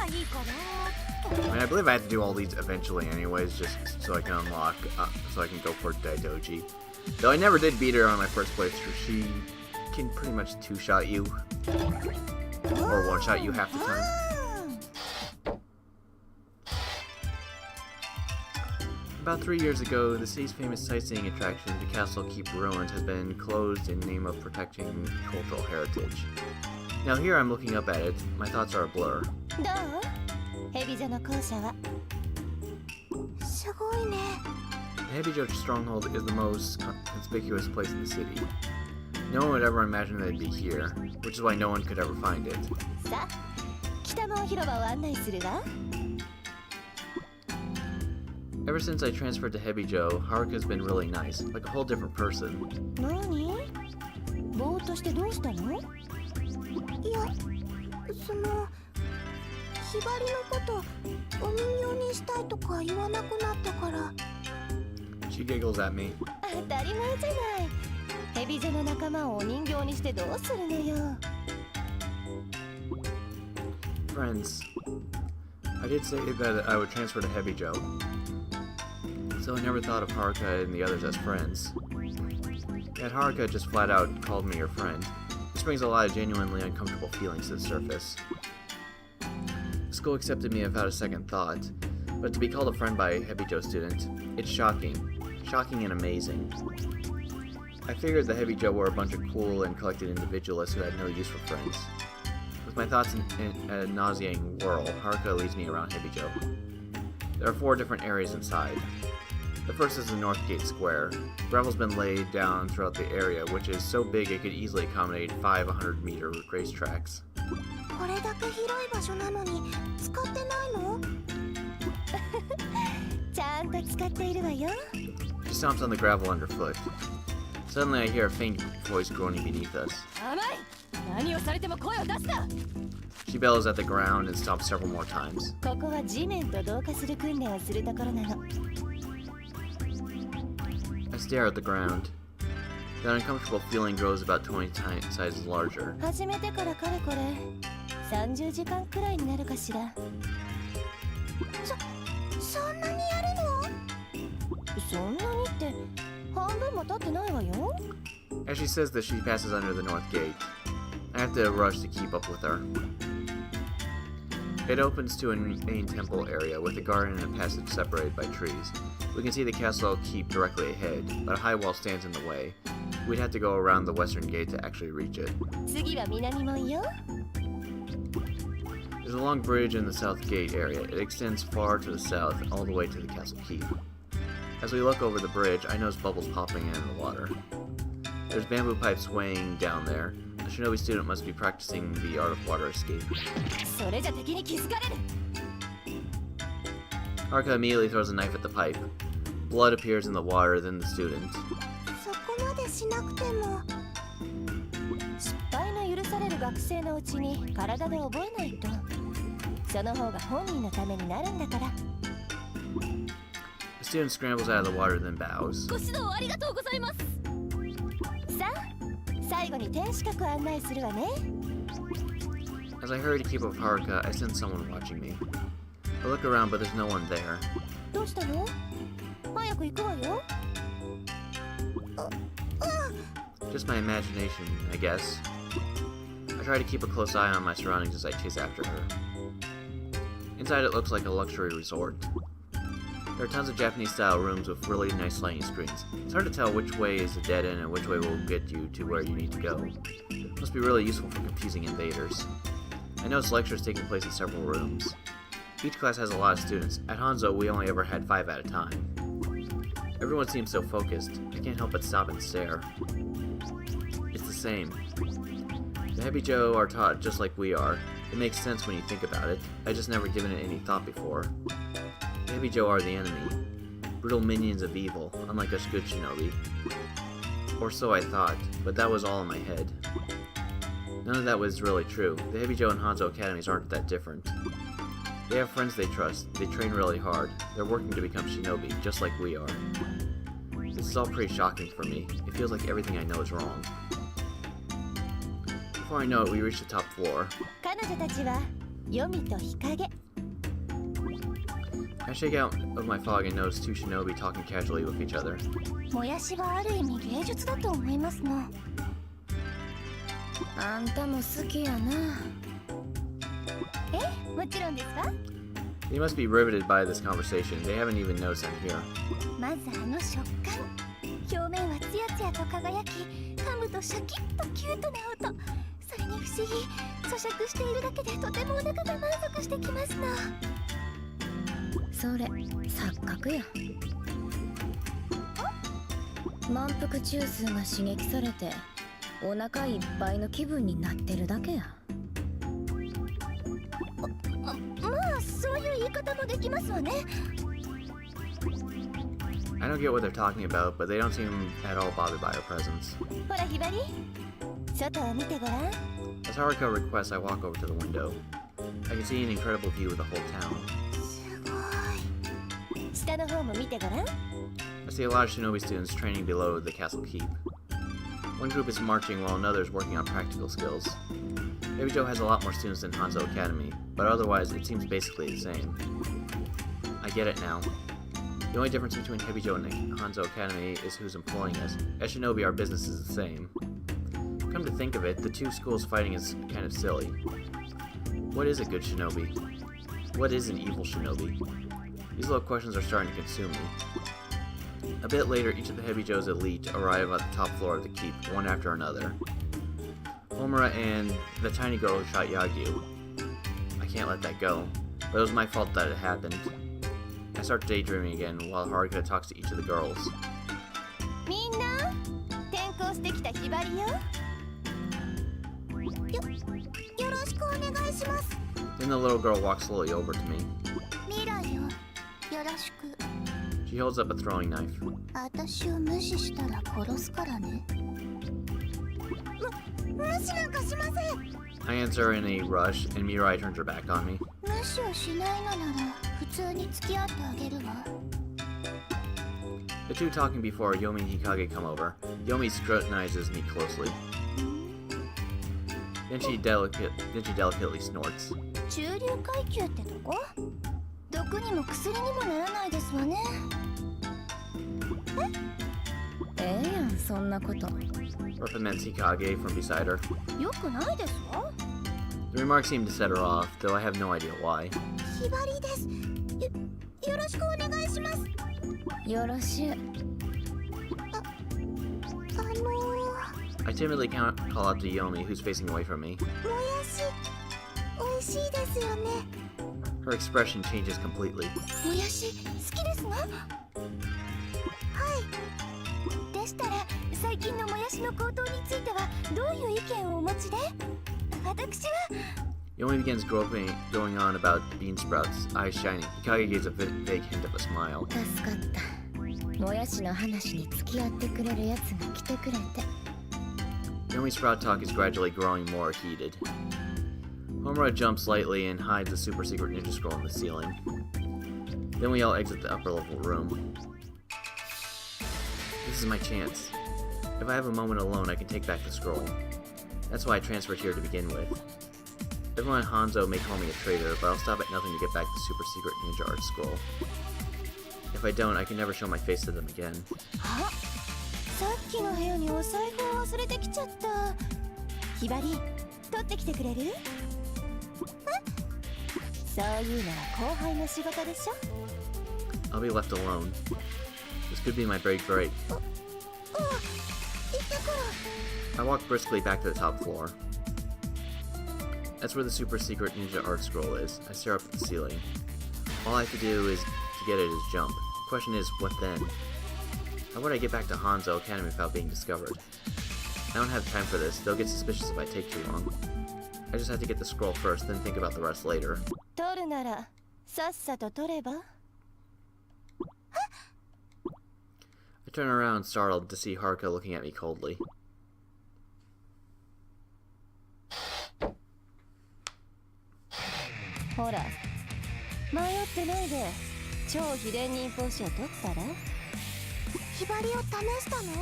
I mean, I believe I have to do all these eventually anyways, just so I can unlock, so I can go for Daidoji. Though I never did beat her on my first playthrough. She can pretty much two-shot you, or one-shot you half the time. About 3 years ago, the city's famous sightseeing attraction, the Castle Keep Ruined, has been closed in the name of protecting cultural heritage. Now here I'm looking up at it, my thoughts are a blur. The Hebijo Stronghold is the most conspicuous place in the city. No one would ever imagine that it'd be here, which is why no one could ever find it. Ever since I transferred to Hebijo, Haruka's been really nice, like a whole different person. She giggles at me. Friends. I did say that I would transfer to Hebijo, so I never thought of Haruka and the others as friends. Yet Haruka just flat out called me her friend. This brings a lot of genuinely uncomfortable feelings to the surface. The school accepted me without a second thought, but to be called a friend by a Hebijo student, it's shocking. Shocking and amazing. I figured the Hebijo were a bunch of cool and collected individualists who had no use for friends. With my thoughts in a nauseating whirl, Haruka leads me around Hebijo. There are 4 different areas inside. The first is the North Gate Square. Gravel's been laid down throughout the area, which is so big it could easily accommodate 5 100-meter racetracks. She stomps on the gravel underfoot. Suddenly I hear a faint voice groaning beneath us. She bellows at the ground and stomps several more times. I stare at the ground. That uncomfortable feeling grows about 20 sizes larger. As she says this, she passes under the north gate. I have to rush to keep up with her. It opens to a main temple area with a garden and a passage separated by trees. We can see the castle keep directly ahead, but a high wall stands in the way. We'd have to go around the western gate to actually reach it. There's a long bridge in the south gate area. It extends far to the south, all the way to the castle keep. As we look over the bridge, I notice bubbles popping in the water. There's bamboo pipes swaying down there. A shinobi student must be practicing the art of water escape. Haruka immediately throws a knife at the pipe. Blood appears in the water, then the student. The student scrambles out of the water, then bows. As I hurry to keep up with Haruka, I sense someone watching me. I look around, but there's no one there. Just my imagination, I guess. I try to keep a close eye on my surroundings as I chase after her. Inside it looks like a luxury resort. There are tons of Japanese-style rooms with really nice lighting screens. It's hard to tell which way is a dead end and which way will get you to where you need to go. It must be really useful for confusing invaders. I notice lectures taking place in several rooms. Each class has a lot of students. At Hanzo, we only ever had 5 at a time. Everyone seems so focused. I can't help but stop and stare. It's the same. The Hebijo are taught just like we are. It makes sense when you think about it. I just never given it any thought before. The Hebijo are the enemy. Brutal minions of evil, unlike us good shinobi. Or so I thought, but that was all in my head. None of that was really true. The Hebijo and Hanzo academies aren't that different. They have friends they trust. They train really hard. They're working to become shinobi, just like we are. This is all pretty shocking for me. It feels like everything I know is wrong. Before I know it, we reach the top floor. ヨミと日陰。 I shake out of my fog and notice two shinobi talking casually with each other. もやしはある意味芸術だと思いますの。あんたも好きやな。え、もちろんですわ。 They must be riveted by this conversation. They haven't even noticed I'm here. まずあの食感。表面はツヤツヤと輝き、噛むとシャキッとキュートな音。それに不思議、咀嚼しているだけでとてもお腹が満足してきますの。それ、錯覚や。満腹中枢が刺激されて、お腹いっぱいの気分になってるだけや。まあ、そういう言い方もできますわね。I don't get what they're talking about, but they don't seem at all bothered by our presence. ほら、ひばり。外を見てごらん。 As Haruka requests, I walk over to the window. I can see an incredible view of the whole town. すごい。下の方も見てごらん。 I see a lot of shinobi students training below the castle keep. One group is marching while another is working on practical skills. Hebijo has a lot more students than Hanzo Academy, but otherwise it seems basically the same. I get it now. The only difference between Hebijo and Hanzo Academy is who's employing us. As shinobi, our business is the same. Come to think of it, the two schools fighting is kind of silly. What is a good shinobi? What is an evil shinobi? These little questions are starting to consume me. A bit later, each of the Hebijo's elite arrive at the top floor of the keep, one after another. Homura and the tiny girl who shot Yagyu. I can't let that go, but it was my fault that it happened. I start daydreaming again while Haruka talks to each of the girls. みんな、転校してきたひばりよ。よろしくお願いします。 Then the little girl walks slowly over to me. 未来よ、よろしく。 She holds up a throwing knife. 私を無視したら殺すからね。無視なんかしません。 I answer in a rush, and Mirai turns her back on me. 無視をしないのなら普通に付き合ってあげるわ。 The two talking before Yomi and Hikage come over. Yomi scrutinizes me closely. Then she delicately snorts. 中流階級ってとこ？毒にも薬にもならないですわね。ええやん、そんなこと。 Reprimants Hikage from beside her. よくないですわ。 The remarks seem to set her off, though I have no idea why. ひばりです。よろしくお願いします。よろしゅう。I timidly call out to Yomi, who's facing away from me. もやし、美味しいですよね。 Her expression changes completely. もやし、好きですわ。はい。でしたら、最近のもやしの高騰についてはどういう意見をお持ちで？私は。 Yomi begins going on about bean sprouts, eyes shining. Hikage gives a vague hint of a smile. 助かった。もやしの話に付き合ってくれるやつが来てくれて。 Yomi's sprout talk is gradually growing more heated. Homura jumps lightly and hides a super secret ninja scroll in the ceiling. Then we all exit the upper level room. This is my chance. If I have a moment alone, I can take back the scroll. That's why I transferred here to begin with. Everyone at Hanzo may call me a traitor, but I'll stop at nothing to get back the super secret ninja art scroll. If I don't, I can never show my face to them again. さっきの部屋にお財布を忘れてきちゃった。ひばり、取ってきてくれる？そういうのは後輩の仕事でしょ？ I'll be left alone. This could be my break. I walk briskly back to the top floor. That's where the super secret ninja art scroll is. I stare up at the ceiling. All I have to do to get it is jump. The question is, what then? How would I get back to Hanzo Academy without being discovered? I don't have time for this. They'll get suspicious if I take too long. I just have to get the scroll first, then think about the rest later. 取るなら、さっさと取れば? I turn around, startled, to see Haruka looking at me coldly. ほら、迷ってないで、超秘伝忍法書を取ったら？ひばりを試したの？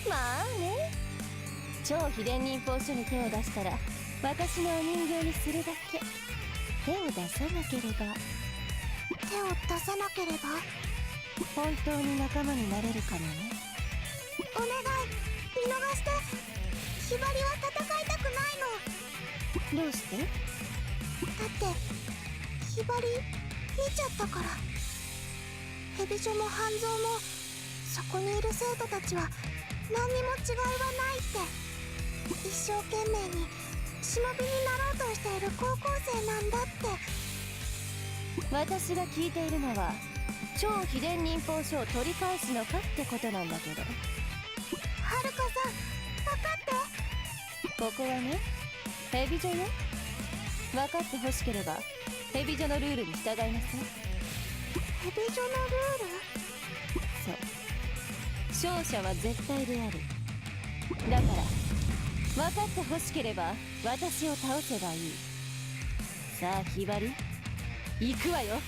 まあね。超秘伝忍法書に手を出したら、私のお人形にするだけ。手を出さなければ本当に仲間になれるかもね。お願い、見逃して。ひばりは戦いたくないの。どうして？だってひばり見ちゃったから。ヘビ女も半蔵もそこにいる生徒たちは何にも違いはないって。一生懸命に忍びになろうとしている高校生なんだって。私が聞いているのは超秘伝忍法書を取り返すのかってことなんだけど。はるかさん、分かって。ここはね、ヘビ女よ。分かってほしければヘビ女のルールに従いなさい。ヘビ女のルール？そう、勝者は絶対である。だから分かってほしければ私を倒せばいい。さあひばり、行くわよ。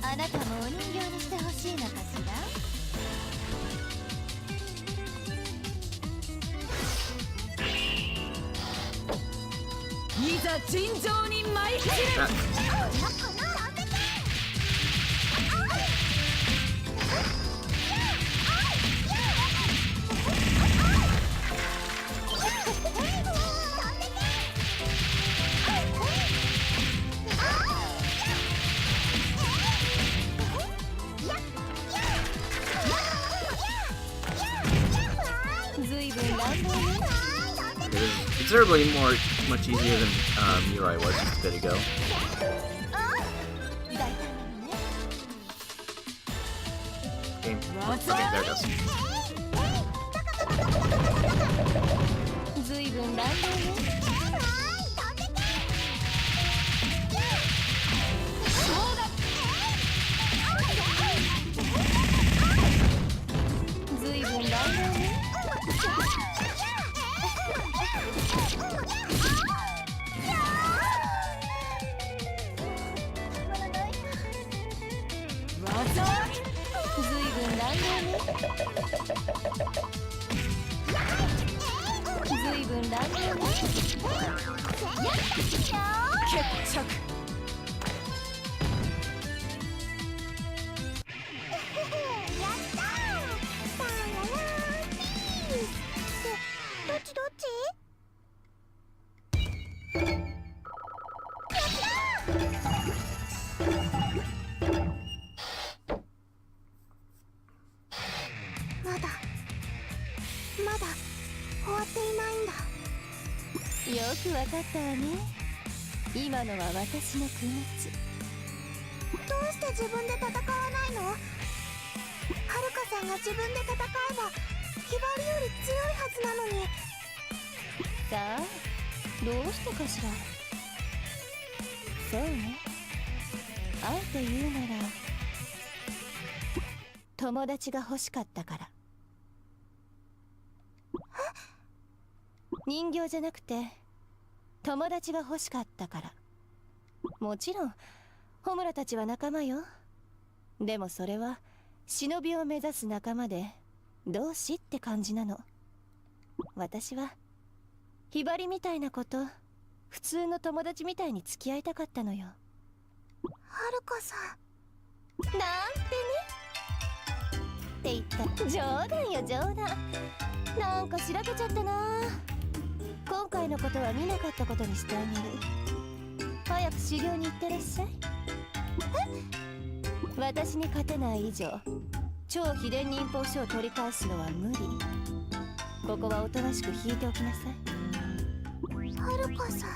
あなたもお人形にしてほしいのかしら。いざ尋常に参る。ずいぶん乱暴ね。Considerably much easier than Mirai was just a bit ago. Game. Okay, there it goes. ずいぶん乱暴ね。ずいぶん乱暴ね。ずいぶん乱暴ね。決着。どっちどっち？まだ終わっていないんだ。よくわかったわね。今のは私の苦熱。どうして自分で戦わないの？はるかさんが自分で戦えばひばりより強いはずなのに。さあ、どうしてかしら。そうね、あえて言うなら友達が欲しかったから。人形じゃなくて友達が欲しかったから。もちろんホムラたちは仲間よ。でもそれは忍びを目指す仲間で同志って感じなの。私はひばりみたいな子と普通の友達みたいに付き合いたかったのよ。はるかさんなんてねって言った。冗談よ冗談。なんかしらけちゃったな。今回のことは見なかったことにしてあげる。早く修行に行ってらっしゃい。私に勝てない以上超秘伝忍法書を取り返すのは無理。ここはおとなしく引いておきなさい。はるかさん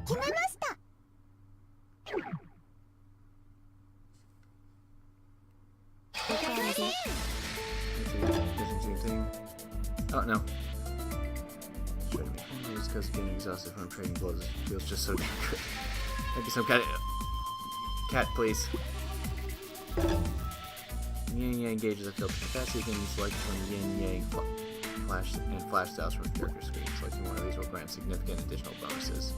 決めました。Oh no. Just because getting exhausted from trading blows feels just so damn good. Maybe some kind of cat, please. Yin Yang gauges have built capacity. You can select from Yin Yang flash styles from character screen. Selecting one of these will grant significant additional bonuses.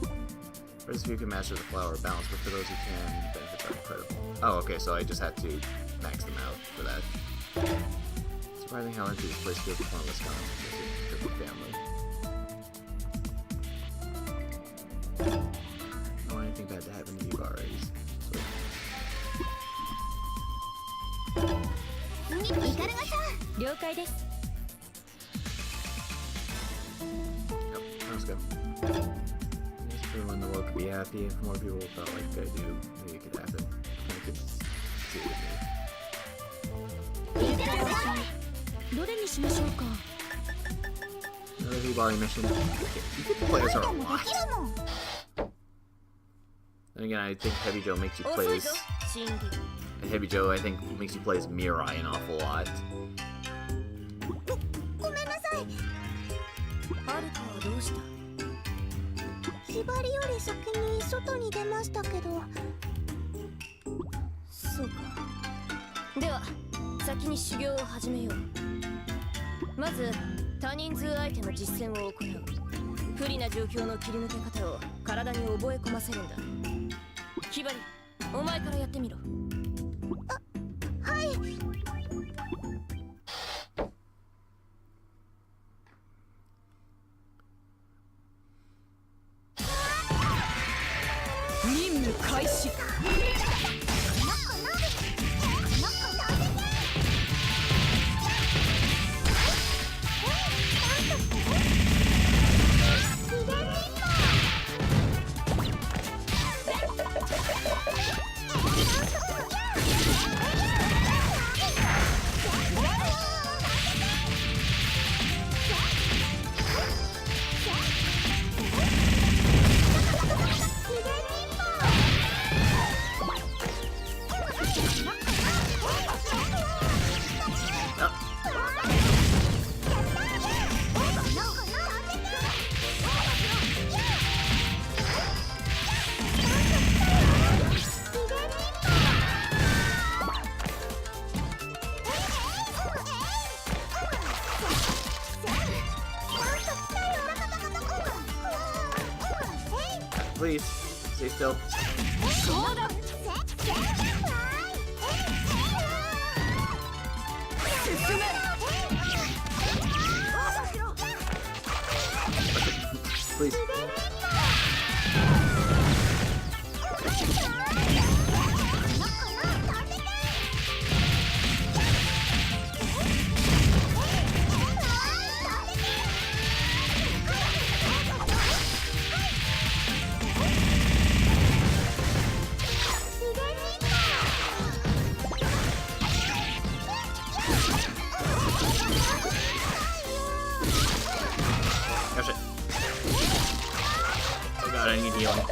For those of you who can master the flower balance, but for those who can, benefits are incredible. Oh, okay, so I just had to max them out for that. Surprising how empty this place feels with one of us gone. Just a family. I don't want anything bad to happen to you already. So. 了解です。 Yep, let's go. If everyone in the world could be happy, if more people felt like I do, maybe it could happen. I could see it with me. どれにしましょうか。 Another Hibari mission. You can play as her a lot. Then again, I think Heavy Joe makes you play as... Heavy Joe, I think, makes you play as Mirai an awful lot. ごめんなさい。はるかはどうした？ひばりより先に外に出ましたけど。そうか。では先に修行を始めよう。まず多人数相手の実践を行う。不利な状況の切り抜け方を体に覚え込ませるんだ。ひばり、お前からやってみろ。はい。任務開始。Please, stay still. そうだ。進め。Please. Oh shit. Oh god, I need healing.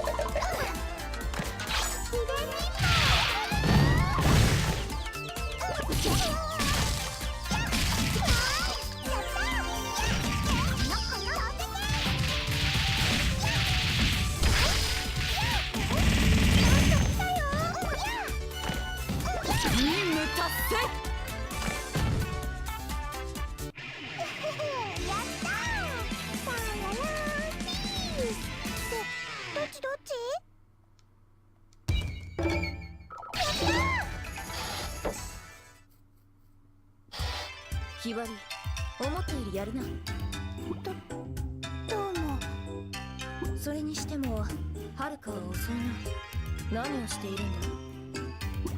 ひばり、思ったよりやるな。どうも。それにしても、はるかは遅いな。何をしているんだ？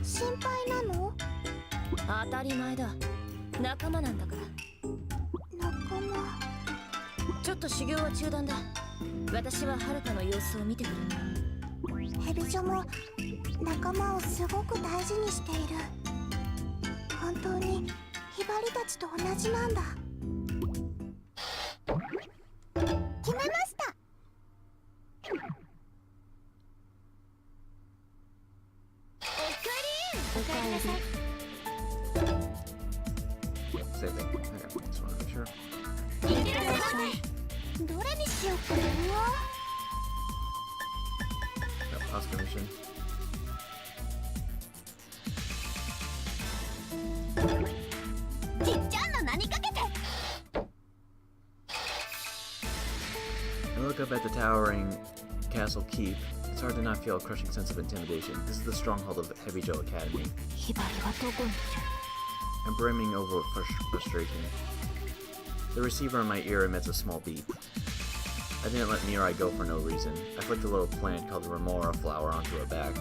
心配なの？当たり前だ。仲間なんだから。仲間。ちょっと修行は中断だ。私ははるかの様子を見てくる。ヘビジョも仲間をすごく大事にしている。本当にヒバリたちと同じなんだ。決めました。おかえりなさい。Same thing. Okay, just want to make sure. どれにしようかな。Yep, Oscar mission. ちっちゃんの名にかけて。 I look up at the towering castle keep. It's hard to not feel a crushing sense of intimidation. This is the stronghold of Hebijo Academy. ひばりはどこにいる I'm brimming over with frustration. The receiver in my ear emits a small beep. I didn't let Mirai go for no reason. I flicked a little plant called the Remora flower onto her back.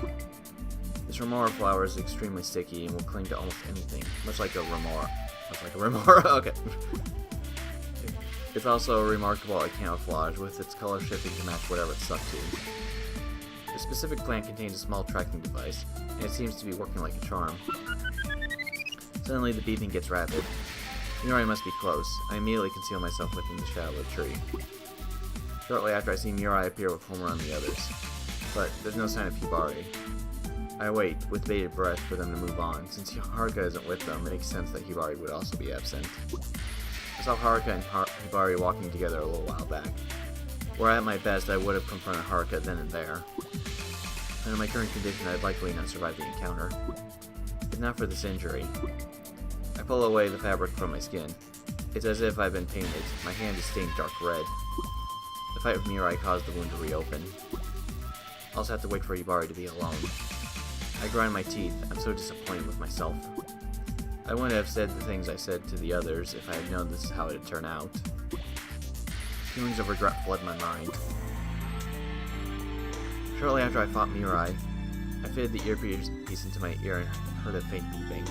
This Remora flower is extremely sticky and will cling to almost anything, much like a Remora. Okay. It's also remarkable at camouflage, with its color shifting to match whatever it's stuck to. The specific plant contains a small tracking device, and it seems to be working like a charm. Suddenly, the beeping gets rapid. Mirai must be close. I immediately conceal myself within the shadow of the tree. Shortly after, I see Mirai appear with Homer and the others. But there's no sign of Hibari. I wait, with bated breath, for them to move on. Since Haruka isn't with them, it makes sense that Hibari would also be absent. I saw Haruka and Hibari walking together a little while back. Were I at my best, I would have confronted Haruka then and there. And in my current condition, I'd likely not survive the encounter. If not for this injury. I pull away the fabric from my skin. It's as if I've been painted. My hand is stained dark red. The fight with Mirai caused the wound to reopen. I'll also have to wait for Hibari to be alone. I grind my teeth. I'm so disappointed with myself. I wouldn't have said the things I said to the others if I had known this is how it'd turn out. Feelings of regret flood my mind. Shortly after I fought Mirai, I fitted the earpiece into my ear and heard a faint beeping.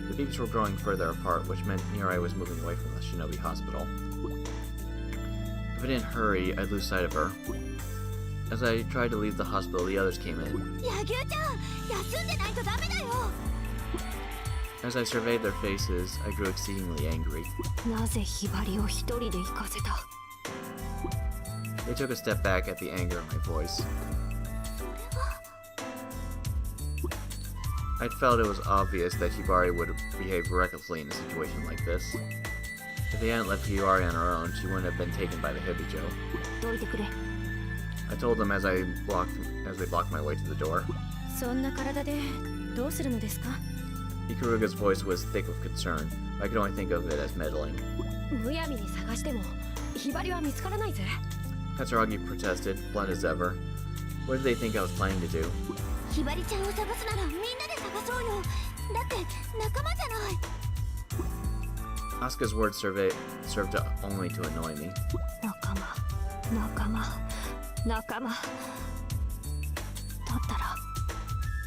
The beeps were growing further apart, which meant Mirai was moving away from the Shinobi Hospital. If I didn't hurry, I'd lose sight of her. As I tried to leave the hospital, the others came in. As I surveyed their faces, I grew exceedingly angry. なぜひばりを一人で行かせた They took a step back at the anger in my voice. I'd felt it was obvious that Hibari would have behaved recklessly in a situation like this. If they hadn't left Hibari on her own, she wouldn't have been taken by the Hebijo. どいてくれ I told them as they blocked my way to the door. そんな体でどうするのですか Ikuruga's voice was thick with concern. I could only think of it as meddling. むやみに探してもひばりは見つからないぜ Katsuragi protested, blunt as ever. What did they think I was planning to do? ひばりちゃんを探すならみんなで探そうよ。だって仲間じゃない。 Asuka's words served only to annoy me. 仲間だったら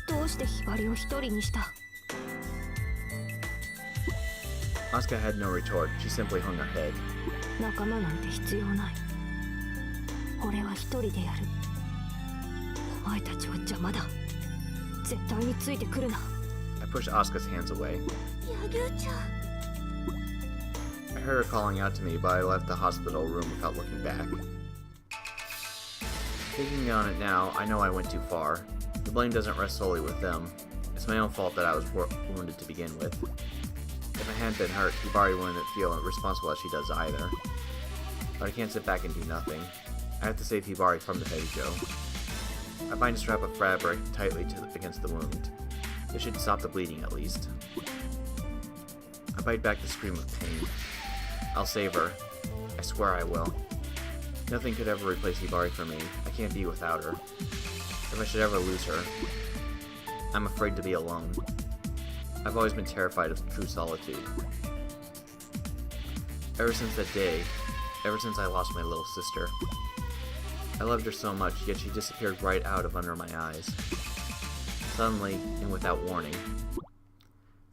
どうしてひばりを一人にした Asuka had no retort. She simply hung her head. 仲間なんて必要ない俺は一人でやるお前たちは邪魔だ絶対についてくるな I pushed Asuka's hands away. 柳生ちゃん I heard her calling out to me, but I left the hospital room without looking back. Thinking on it now, I know I went too far. The blame doesn't rest solely with them. It's my own fault that I was wounded to begin with. If I hadn't been hurt, Hibari wouldn't feel responsible as she does either. But I can't sit back and do nothing. I have to save Hibari from the Hebijo. I bind a strap of fabric tightly against the wound. It should stop the bleeding at least. I bite back the scream of pain. I'll save her. I swear I will. Nothing could ever replace Hibari for me. I can't be without her. If I should ever lose her, I'm afraid to be alone. I've always been terrified of true solitude. Ever since that day, ever since I lost my little sister. I loved her so much, yet she disappeared right out of under my eyes. Suddenly, and without warning.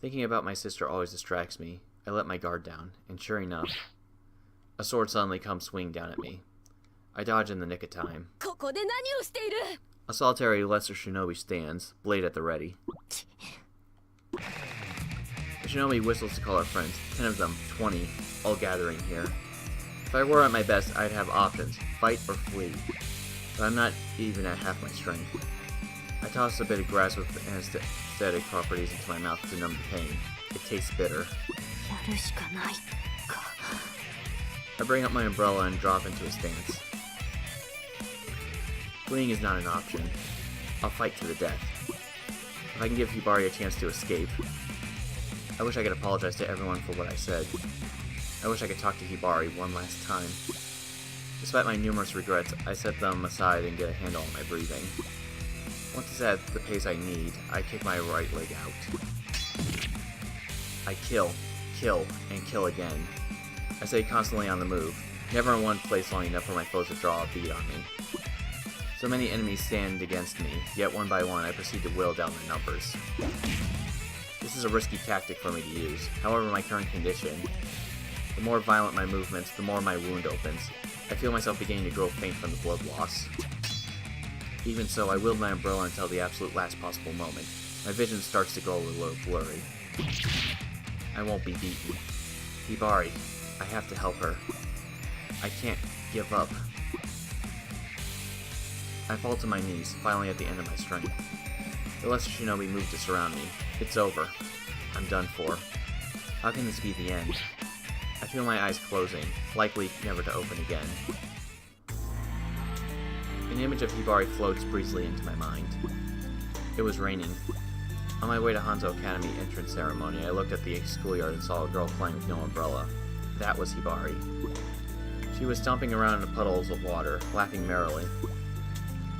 Thinking about my sister always distracts me. I let my guard down, and sure enough, a sword suddenly comes swinging down at me. I dodge in the nick of time. ここで何をしている A solitary lesser shinobi stands, blade at the ready. The shinobi whistles to call her friends, 10 of them, 20, all gathering here. If I were at my best, I'd have options, fight or flee. But I'm not even at half my strength. I toss a bit of grass with anesthetic properties into my mouth to numb the pain. It tastes bitter. やるしかないか I bring up my umbrella and drop into a stance. Fleeing is not an option. I'll fight to the death. If I can give Hibari a chance to escape. I wish I could apologize to everyone for what I said. I wish I could talk to Hibari one last time. Despite my numerous regrets, I set them aside and get a handle on my breathing. Once it's at the pace I need, I kick my right leg out. I kill, and kill again. I stay constantly on the move, never in one place long enough for my foes to draw a bead on me. So many enemies stand against me, yet one by one I proceed to whittle down their numbers. This is a risky tactic for me to use. However, my current condition, the more violent my movements, the more my wound opens. I feel myself beginning to grow faint from the blood loss. Even so, I wield my umbrella until the absolute last possible moment. My vision starts to go a little blurry. I won't be beaten. Hibari, I have to help her. I can't give up. I fall to my knees, finally at the end of my strength. The lesser shinobi move to surround me. It's over. I'm done for. How can this be the end? I feel my eyes closing, likely never to open again. An image of Hibari floats breezily into my mind. It was raining. On my way to Hanzo Academy entrance ceremony, I looked at the schoolyard and saw a girl playing with no umbrella. That was Hibari. She was stomping around in puddles of water, laughing merrily.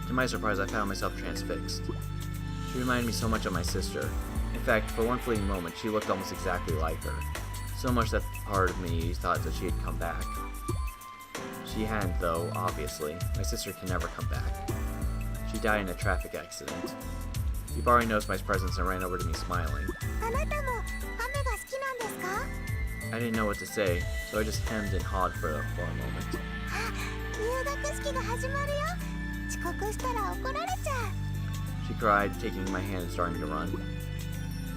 To my surprise, I found myself transfixed. She reminded me so much of my sister. In fact, for one fleeting moment, she looked almost exactly like her. So much that part of me thought that she had come back. She hadn't, though, obviously. My sister can never come back. She died in a traffic accident. Hibari noticed my presence and ran over to me smiling. I didn't know what to say, so I just hemmed and hawed for a moment. She cried, taking my hand and starting to run.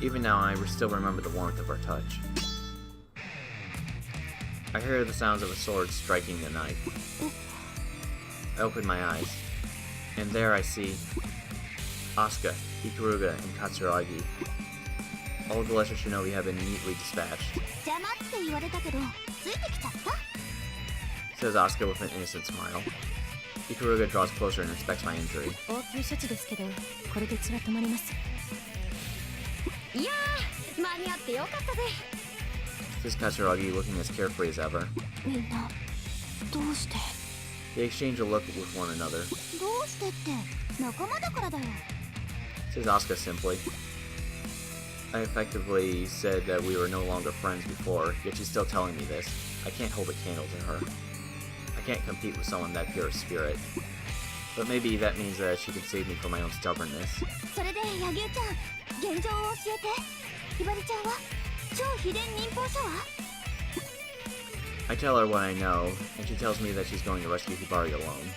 Even now, I still remember the warmth of her touch. I hear the sounds of a sword striking a knife. I open my eyes, and there I see Asuka, Ikaruga, and Katsuragi. All of the lesser shinobi have been neatly dispatched. Says Asuka with an innocent smile. Ikaruga draws closer and inspects my injury. Says Katsuragi, looking as carefree as ever. They exchange a look with one another. Says Asuka simply. I effectively said that we were no longer friends before, yet she's still telling me this. I can't hold a candle to her. I can't compete with someone that pure of spirit. But maybe that means that she can save me from my own stubbornness. I tell her what I know, and she tells me that she's going to rescue Hibari alone.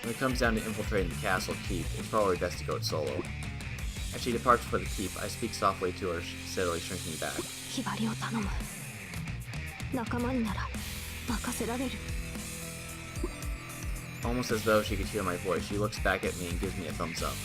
When it comes down to infiltrating the castle keep, it's probably best to go it solo. As she departs for the keep, I speak softly to her, steadily shrinking back. Almost as though she could hear my voice, she looks back at me and gives me a thumbs up.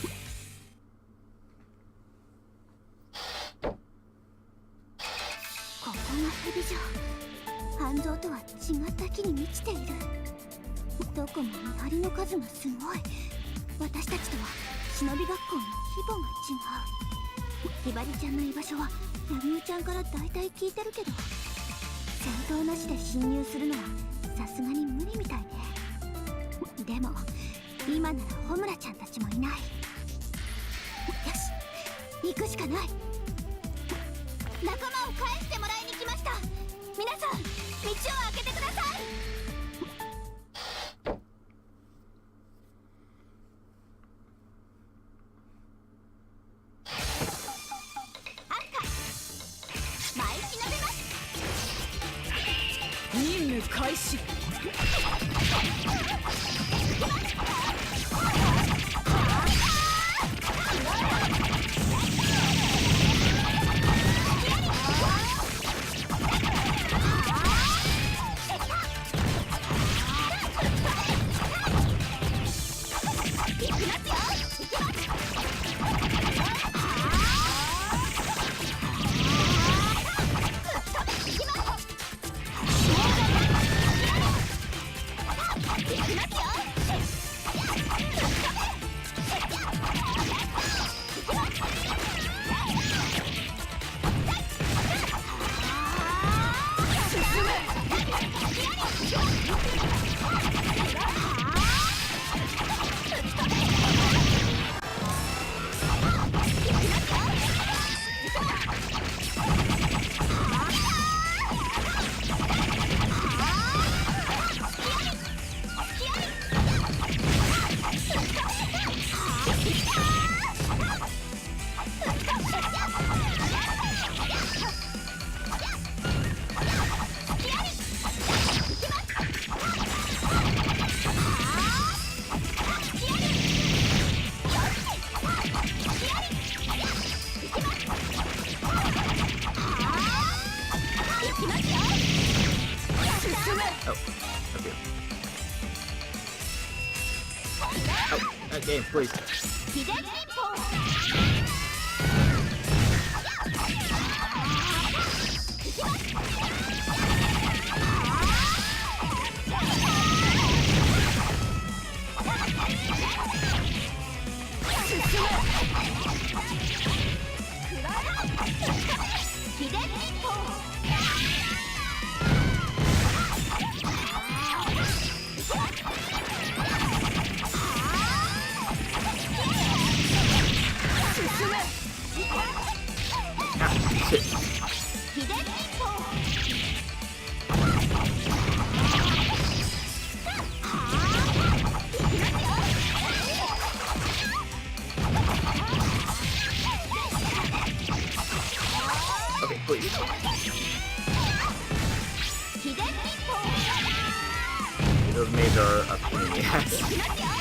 Game, please. 秘伝忍法 Okay, please. Those maids are a pain in the ass.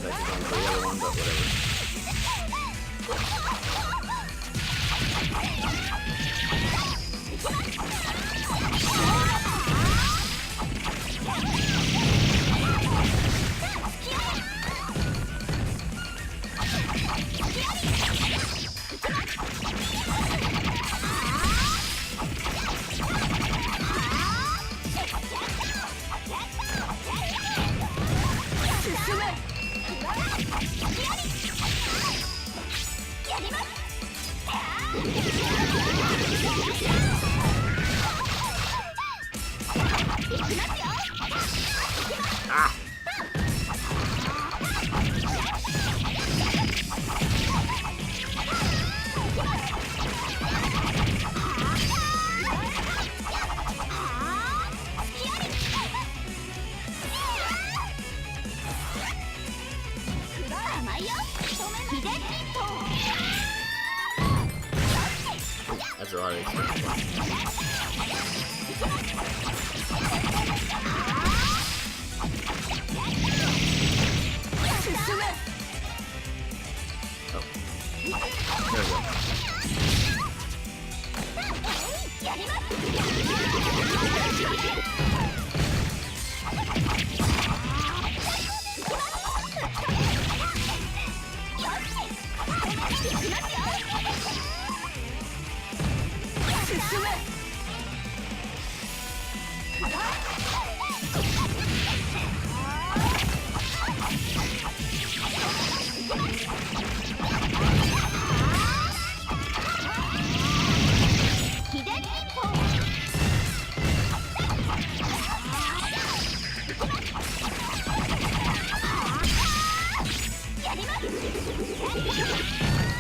That's on the other one, but whatever. Ah! That's a lot of expensive. Oh. There we go.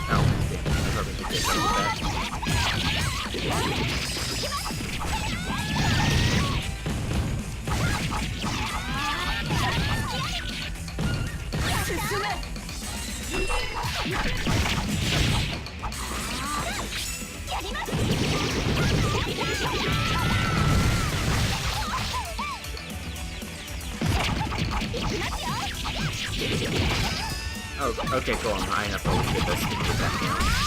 Oh, yeah. I thought we could get Oh, okay, cool. I'm high enough to get this to get back down.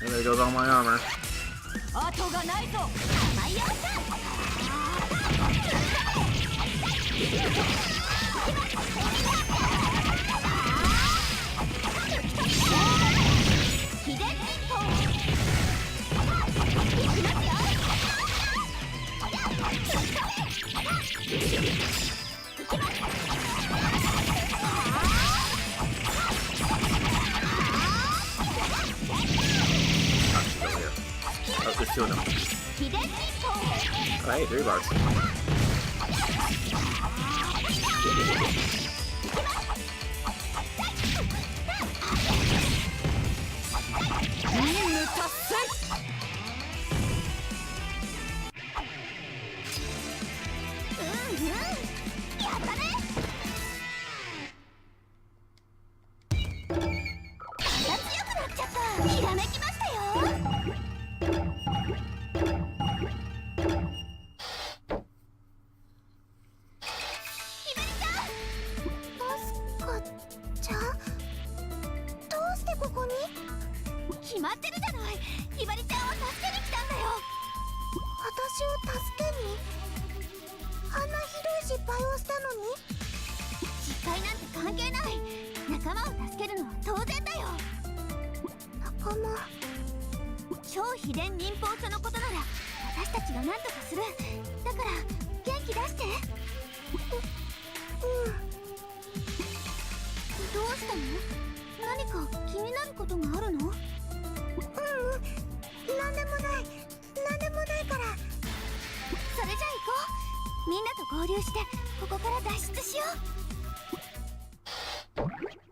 And there goes all my armor. 後がないぞ。Oh, there's two of them. Oh, hey, 3 bars.決まってるじゃない。ひばりちゃんを助けに来たんだよ。私を助けに？あんなひどい失敗をしたのに？失敗なんて関係ない。仲間を助けるのは当然だよ。仲間？超秘伝忍法書のことなら私たちが何とかする。だから元気出して。どうしたの？何か気になることがあるの？なんでもないから。それじゃあ行こう。みんなと合流してここから脱出しよう。